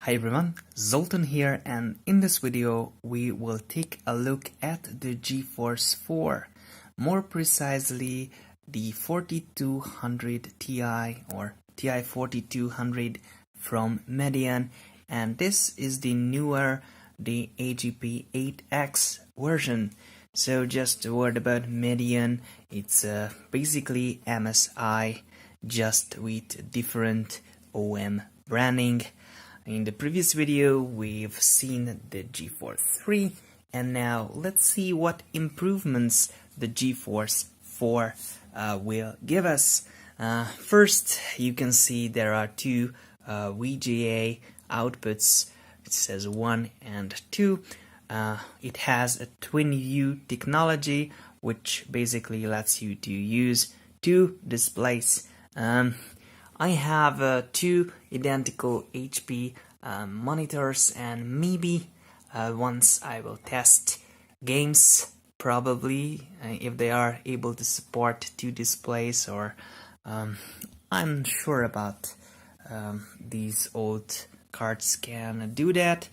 Hi everyone, Zoltan here, and in this video we will take a look at the GeForce 4, more precisely the 4200 Ti or Ti4200 from Median, and this is the newer, the AGP8X version. So just a word about Median, it's basically MSI just with different OM branding. In the previous video, we've seen the GeForce 3, and now let's see what improvements the GeForce 4 will give us. First, you can see there are two VGA outputs. It says 1 and 2. It has a twin view technology, which basically lets you to use two displays. I have two identical HP monitors, and maybe once I will test games, probably if they are able to support two displays, or I'm sure about these old cards can do that.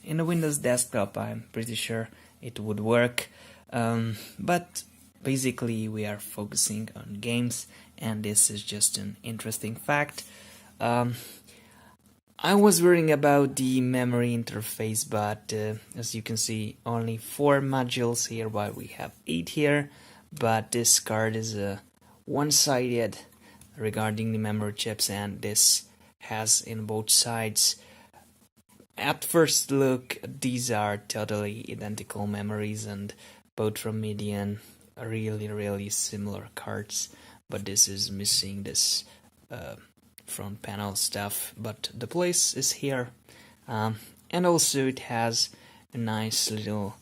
In a Windows desktop, I'm pretty sure it would work, but basically we are focusing on games, and this is just an interesting fact. I was worrying about the memory interface, but as you can see, only 4 modules here while we have 8 here, but this card is one-sided regarding the memory chips, and this has in both sides. At first look, these are totally identical memories, and both from Median, really similar cards, but this is missing this front panel stuff, but the place is here, and also it has a nice little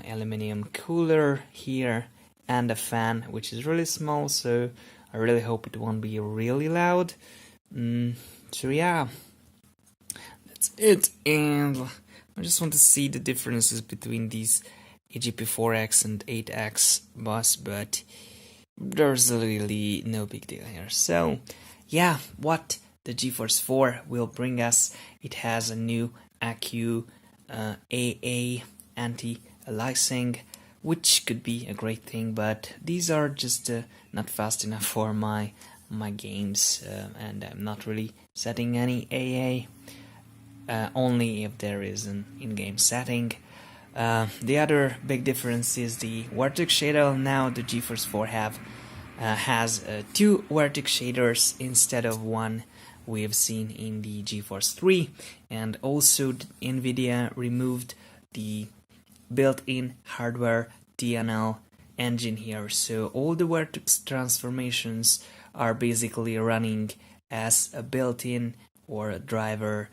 aluminum cooler here and a fan which is really small, so I really hope it won't be really loud. So yeah, that's it, and I just want to see the differences between these AGP4X and 8X bus, but there's really no big deal here. So yeah, what the GeForce 4 will bring us, it has a new AQ AA anti-aliasing, which could be a great thing, but these are just not fast enough for my games, and I'm not really setting any AA, only if there is an in-game setting. The other big difference is the vertex shader. Now the GeForce 4 has 2 vertex shaders instead of 1 we have seen in the GeForce 3, and also NVIDIA removed the built-in hardware TNL engine here, so all the vertex transformations are basically running as a built-in or a driver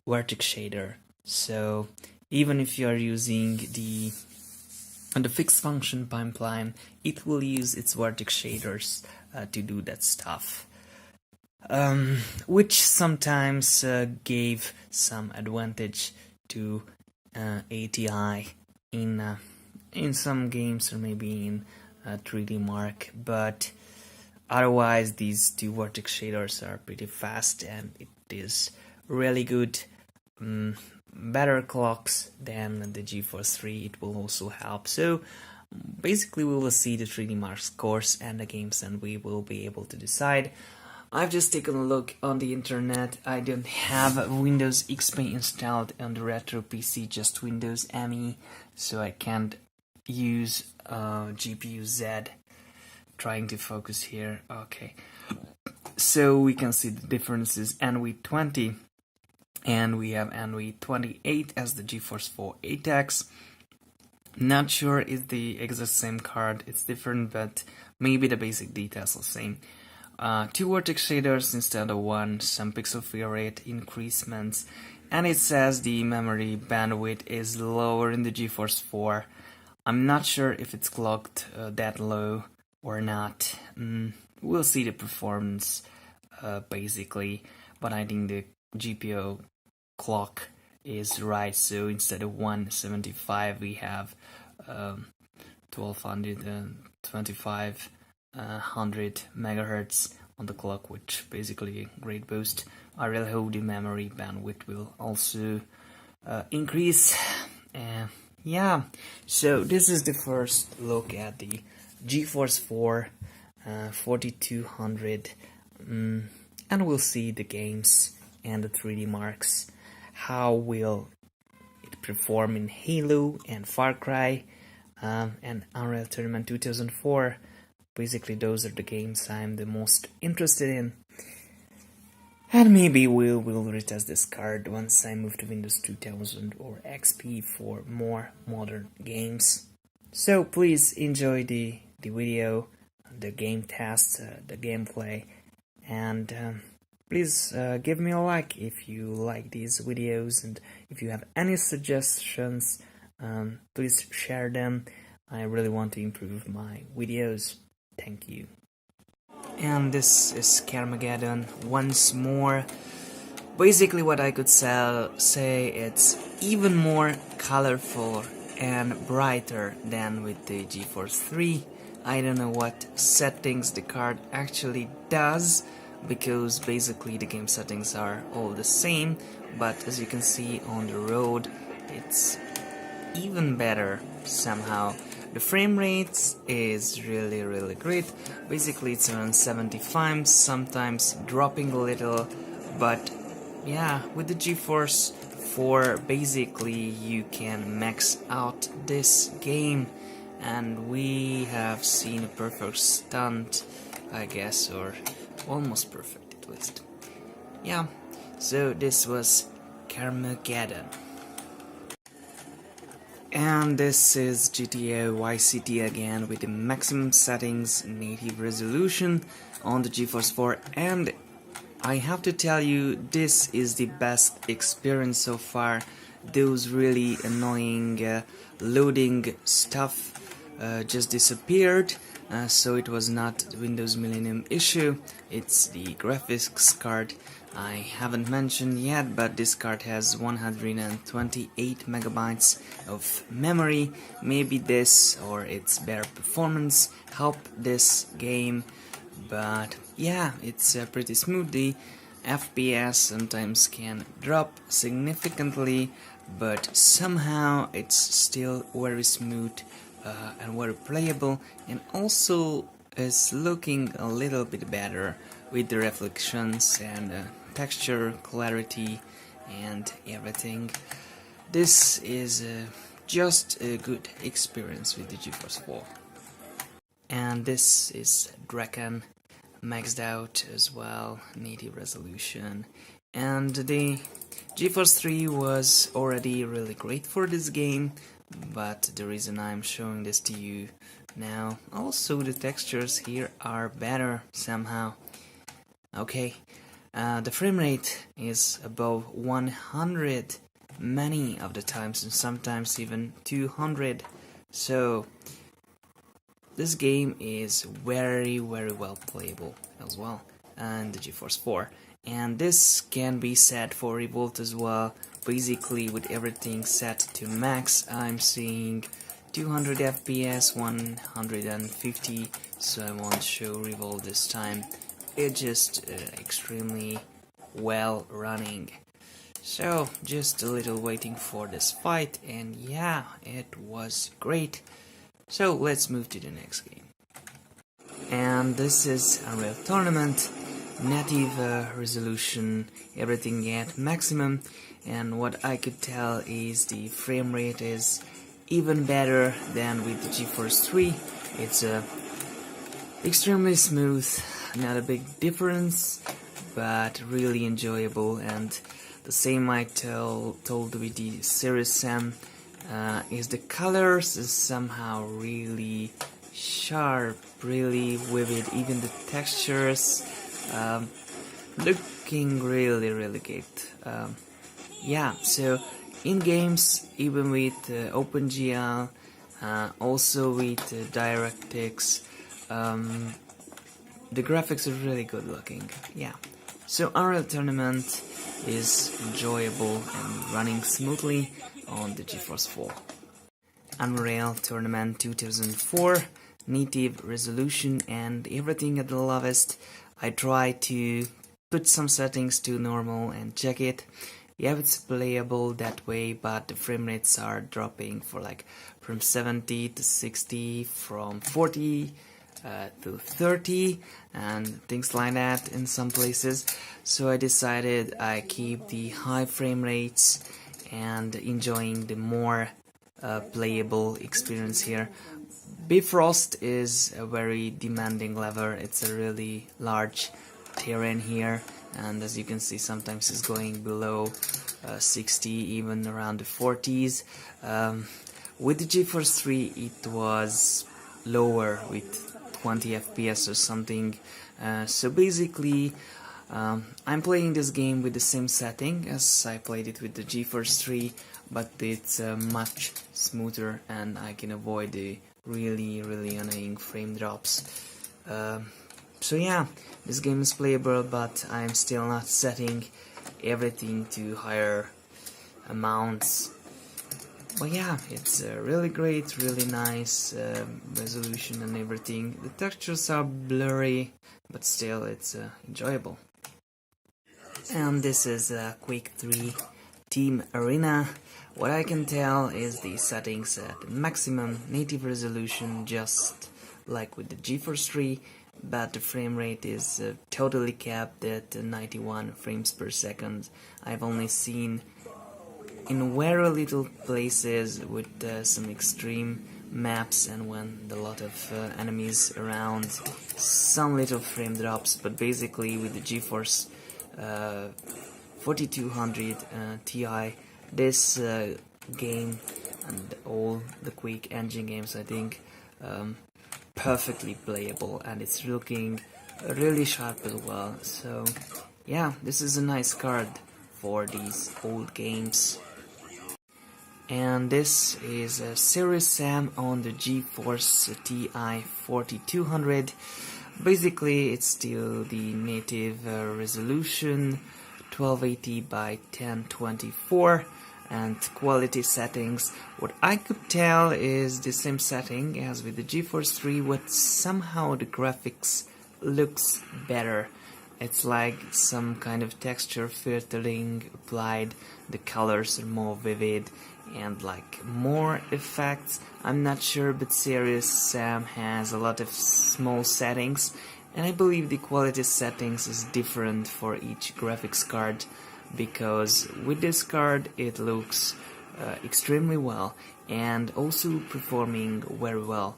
vertex shader. So even if you are using the fixed function pipeline, it will use its vertex shaders to do that stuff, which sometimes gave some advantage to ATI in some games, or maybe in 3D Mark, but otherwise these two vertex shaders are pretty fast, and it is really good. Better clocks than the GeForce 3, it will also help. So basically we will see the 3D Mark scores and the games, and we will be able to decide. I've just taken a look on the internet. I don't have Windows XP installed on the retro PC, just Windows ME, so I can't use GPU Z. Trying to focus here, okay. So we can see the differences. NV20, and we have NV28 as the GeForce 4 8X. Not sure it's the exact same card, it's different, but maybe the basic details are the same. 2 vertex shaders instead of 1, some pixel frame rate increasements, and it says the memory bandwidth is lower in the GeForce 4. I'm not sure if it's clocked that low or not. We'll see the performance basically, but I think the GPU clock is right, so instead of 175 we have 1225 100 megahertz on the clock, which basically a great boost I really hope the memory bandwidth will also increase. Yeah, so this is the first look at the GeForce 4 4200, and we'll see the games and the 3D marks. How will it perform in Halo and Far Cry and Unreal Tournament 2004? Basically, those are the games I'm the most interested in. And maybe we'll retest this card once I move to Windows 2000 or XP for more modern games. So please enjoy the video, the game test, the gameplay, and please give me a like if you like these videos, and if you have any suggestions, please share them. I really want to improve my videos. Thank you. And this is Carmageddon once more. Basically what I could say, it's even more colorful and brighter than with the GeForce 3. I don't know what settings the card actually does, because basically the game settings are all the same, but as you can see on the road, it's even better somehow. The frame rate is really great. Basically it's around 75, sometimes dropping a little, but yeah, with the GeForce 4 basically you can max out this game, and we have seen a perfect stunt, I guess, or almost perfect at least. Yeah, so this was Carmageddon. And this is GTA Vice City again with the maximum settings, native resolution on the GeForce 4, and I have to tell you, this is the best experience so far. Those really annoying loading stuff just disappeared, so it was not the Windows Millennium issue, it's the graphics card. I haven't mentioned yet, but this card has 128 megabytes of memory. Maybe this or its better performance help this game, but yeah, it's pretty smooth. The FPS sometimes can drop significantly, but somehow it's still very smooth and very playable, and also is looking a little bit better with the reflections and texture, clarity, and everything. This is just a good experience with the GeForce 4. And this is Drakan, maxed out as well, native resolution. And the GeForce 3 was already really great for this game, but the reason I'm showing this to you now, also the textures here are better somehow. Okay, the frame rate is above 100 many of the times, and sometimes even 200, so this game is very well playable as well, and the GeForce 4. And this can be set for Revolt as well. Basically with everything set to max, I'm seeing 200 FPS, 150, so I won't show Revolt this time. It's just extremely well running. So just a little waiting for this fight, and yeah, it was great. So let's move to the next game. And this is Unreal Tournament, native resolution, everything at maximum, and what I could tell is the frame rate is even better than with the GeForce 3. It's extremely smooth, not a big difference, but really enjoyable. And the same I told with the Series M, is the colors is somehow really sharp, really vivid, even the textures looking really good. Yeah, so in games, even with OpenGL, also with DirectX, the graphics are really good looking. Yeah, so Unreal Tournament is enjoyable and running smoothly on the GeForce 4. Unreal Tournament 2004, native resolution and everything at the lowest. I try to put some settings to normal and check it. Yeah, it's playable that way, but the frame rates are dropping for like from 70 to 60, from 40 to 30 and things like that in some places. So I decided I keep the high frame rates and enjoying the more playable experience here. Bifrost is a very demanding lever. It's a really large terrain here, and as you can see, sometimes it's going below 60, even around the 40s. With the GeForce 3 it was lower with 20 FPS or something. So basically I'm playing this game with the same setting as I played it with the GeForce 3, but it's much smoother and I can avoid the really annoying frame drops. So yeah, this game is playable, but I'm still not setting everything to higher amounts. But yeah, it's really great, really nice resolution and everything. The textures are blurry, but still it's enjoyable. And this is Quake 3 Team Arena. What I can tell is the settings at maximum native resolution, just like with the GeForce 3, but the frame rate is totally capped at 91 frames per second. I've only seen in very little places with some extreme maps and when a lot of enemies around, some little frame drops, but basically with the GeForce 4200 Ti, this game and all the Quake engine games, I think, perfectly playable, and it's looking really sharp as well. So yeah, this is a nice card for these old games. And this is a Serious Sam on the GeForce Ti4200. Basically it's still the native resolution, 1280 by 1024, and quality settings. What I could tell is the same setting as with the GeForce 3, but somehow the graphics looks better. It's like some kind of texture filtering applied, the colors are more vivid and like more effects. I'm not sure, but Serious Sam has a lot of small settings, and I believe the quality settings is different for each graphics card, because with this card it looks extremely well and also performing very well.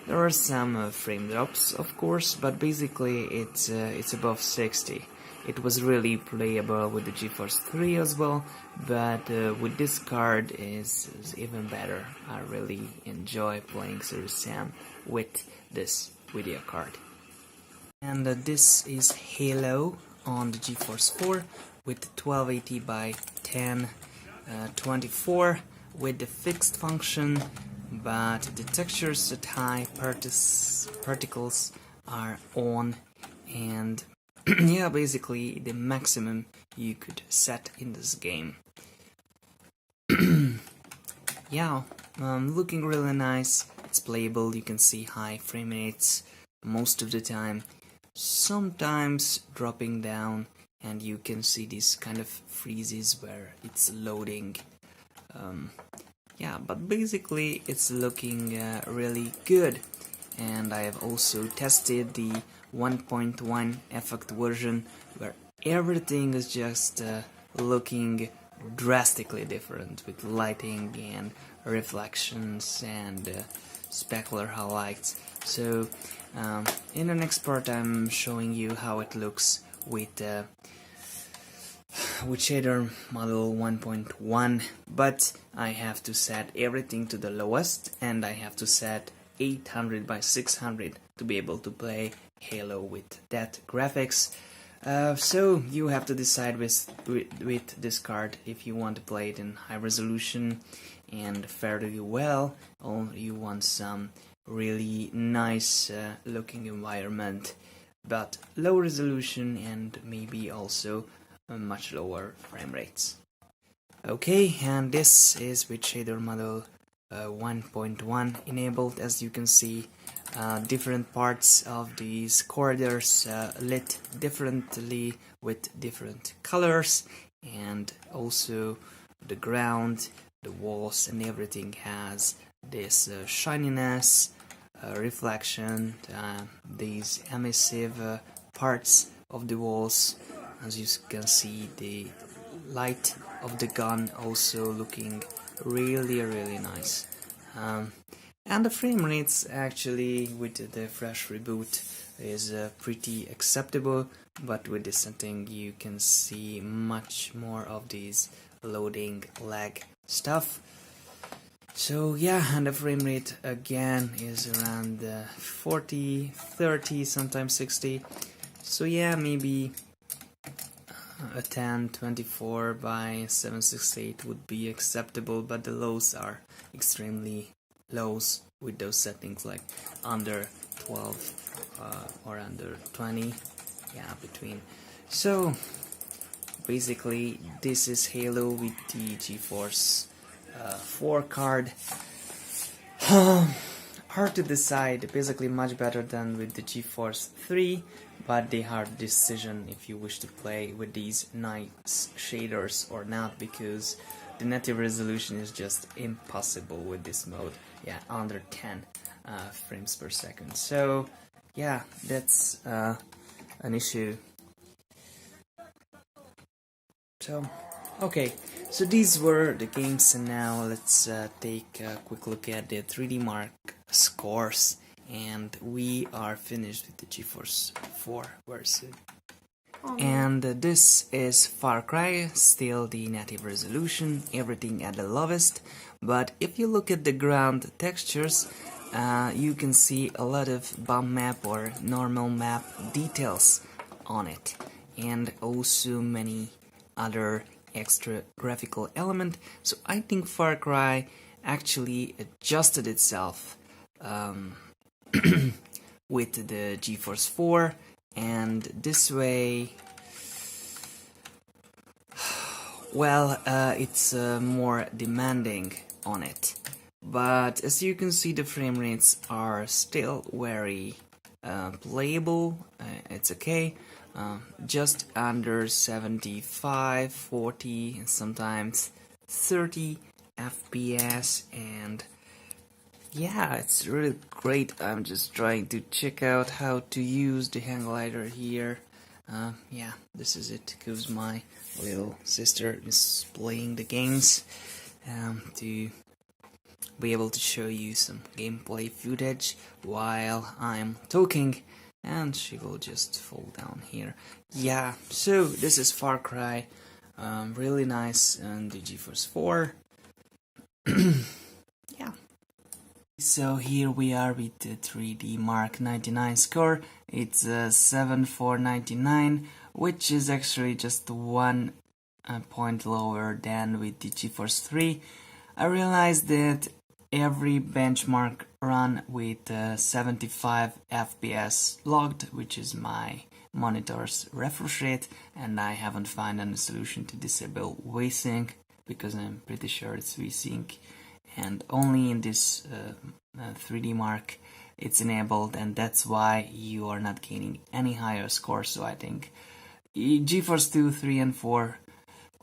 There are some frame drops, of course, but basically it's above 60. It was really playable with the GeForce 3 as well, but with this card is even better. I really enjoy playing Serious Sam with this video card. And this is Halo on the GeForce 4 with 1280 by 1024 with the fixed function, but the textures at high particles are on, and yeah, basically the maximum you could set in this game. Yeah, looking really nice. It's playable. You can see high frame rates most of the time, sometimes dropping down, and you can see these kind of freezes where it's loading. Yeah, but basically it's looking really good. And I have also tested the 1.1 effect version, where everything is just looking drastically different with lighting and reflections and specular highlights. So in the next part I'm showing you how it looks with shader model 1.1, but I have to set everything to the lowest, and I have to set 800 by 600 to be able to play Halo with that graphics. So you have to decide with this card if you want to play it in high resolution and fairly well, or you want some really nice looking environment but low resolution and maybe also much lower frame rates. Okay, and this is with shader model 1.1 enabled. As you can see, different parts of these corridors lit differently with different colors, and also the ground, the walls and everything has this shininess, reflection, these emissive parts of the walls. As you can see, the light of the gun also looking really nice. And the frame rates actually with the fresh reboot is pretty acceptable, but with this setting you can see much more of these loading lag stuff. So yeah, and the frame rate again is around 40, 30, sometimes 60. So yeah, maybe a 1024 by 768 would be acceptable, but the lows are extremely lows with those settings, like under 12 or under 20, yeah, between. So basically this is Halo with the GeForce 4 card. Hard to decide, basically much better than with the GeForce 3, but the hard decision if you wish to play with these nice shaders or not, because the native resolution is just impossible with this mode. Yeah, under 10 frames per second. So yeah, that's an issue. So okay, so these were the games, and now let's take a quick look at the 3D Mark scores, and we are finished with the GeForce 4 version. And this is Far Cry, still the native resolution, everything at the lowest, but if you look at the ground textures, you can see a lot of bump map or normal map details on it, and also many other extra graphical element. So I think Far Cry actually adjusted itself with the GeForce 4, and this way, well, it's more demanding on it. But as you can see, the frame rates are still very playable. It's okay. Just under 75, 40, and sometimes 30 FPS, and yeah, it's really great. I'm just trying to check out how to use the hang glider here. Yeah, this is it, because my little sister is playing the games to be able to show you some gameplay footage while I'm talking, and she will just fall down here. Yeah, so this is Far Cry, really nice, and the GeForce 4. Yeah. So here we are with the 3D Mark 99 score. It's 7499, which is actually just 1 point lower than with the GeForce 3. I realized that every benchmark run with 75 FPS logged, which is my monitor's refresh rate, and I haven't found any solution to disable VSync, because I'm pretty sure it's VSync, and only in this 3D Mark it's enabled, and that's why you are not gaining any higher score. So I think GeForce 2, 3 and 4,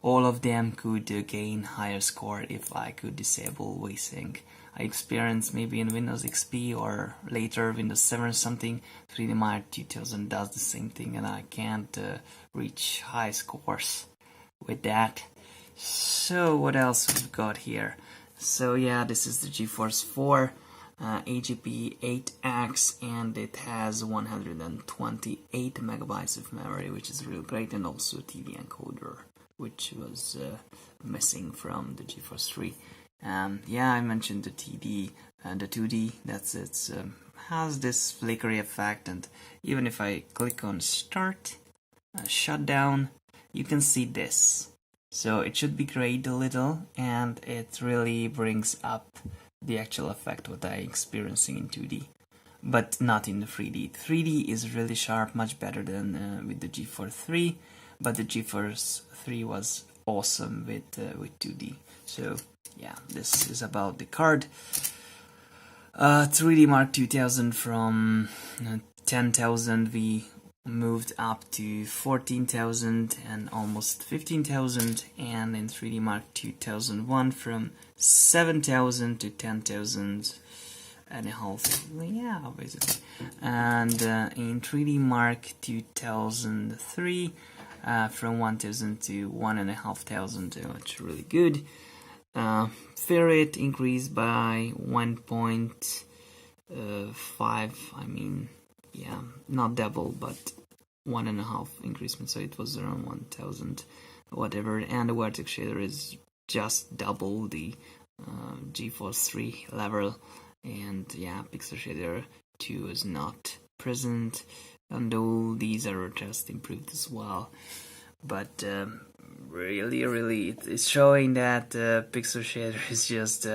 all of them could gain higher score if I could disable VSync. I experienced maybe in Windows XP or later Windows 7 or something, 3D Mark 2000 does the same thing, and I can't reach high scores with that. So what else we've got here? So yeah, this is the GeForce 4 AGP 8X, and it has 128 megabytes of memory, which is real great, and also TV encoder, which was missing from the GeForce 3. Yeah, I mentioned the TD and the 2D. That's it. Has this flickery effect, and even if I click on Start, Shutdown, you can see this. So it should degrade a little, and it really brings up the actual effect what I'm experiencing in 2D, but not in the 3D. 3D is really sharp, much better than with the GeForce 3, but the GeForce 3 was awesome with 2D. So yeah, this is about the card. 3D Mark 2000 from 10,000 we moved up to 14,000 and almost 15,000, and in 3D Mark 2001 from 7,000 to 10,000 and a half, yeah, basically. And in 3D Mark 2003 from 1,000 to 1,500, which is really good. Fair rate increased by 1.5, I mean, yeah, not double, but 1.5 increasement, so it was around 1,000 whatever. And the vertex shader is just double the GeForce 3 level, and yeah, pixel shader 2 is not present, and all these are just improved as well. But really it's showing that pixel shader is just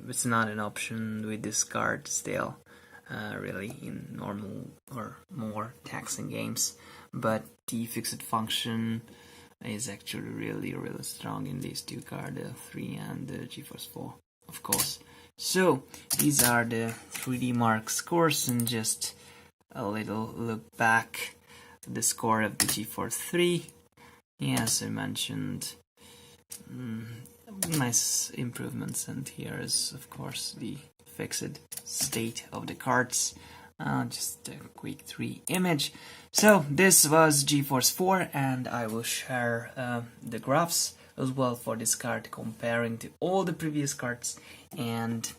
it's not an option with this card still, really, in normal or more taxing games. But the fixed function is actually really strong in these two cards, the 3 and the GeForce 4, of course. So these are the 3D Mark scores, and just a little look back at the score of the GeForce 3. Yes, I mentioned nice improvements, and here is of course the fixed state of the cards. Just a quick 3 image. So this was GeForce 4, and I will share the graphs as well for this card comparing to all the previous cards. And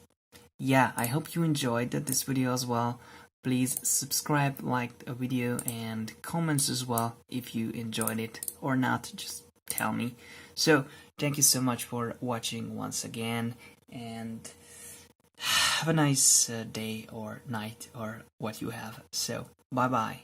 yeah, I hope you enjoyed this video as well. Please subscribe, like the video, and comments as well if you enjoyed it or not, just tell me. So thank you so much for watching once again, and have a nice day or night or what you have. So bye bye.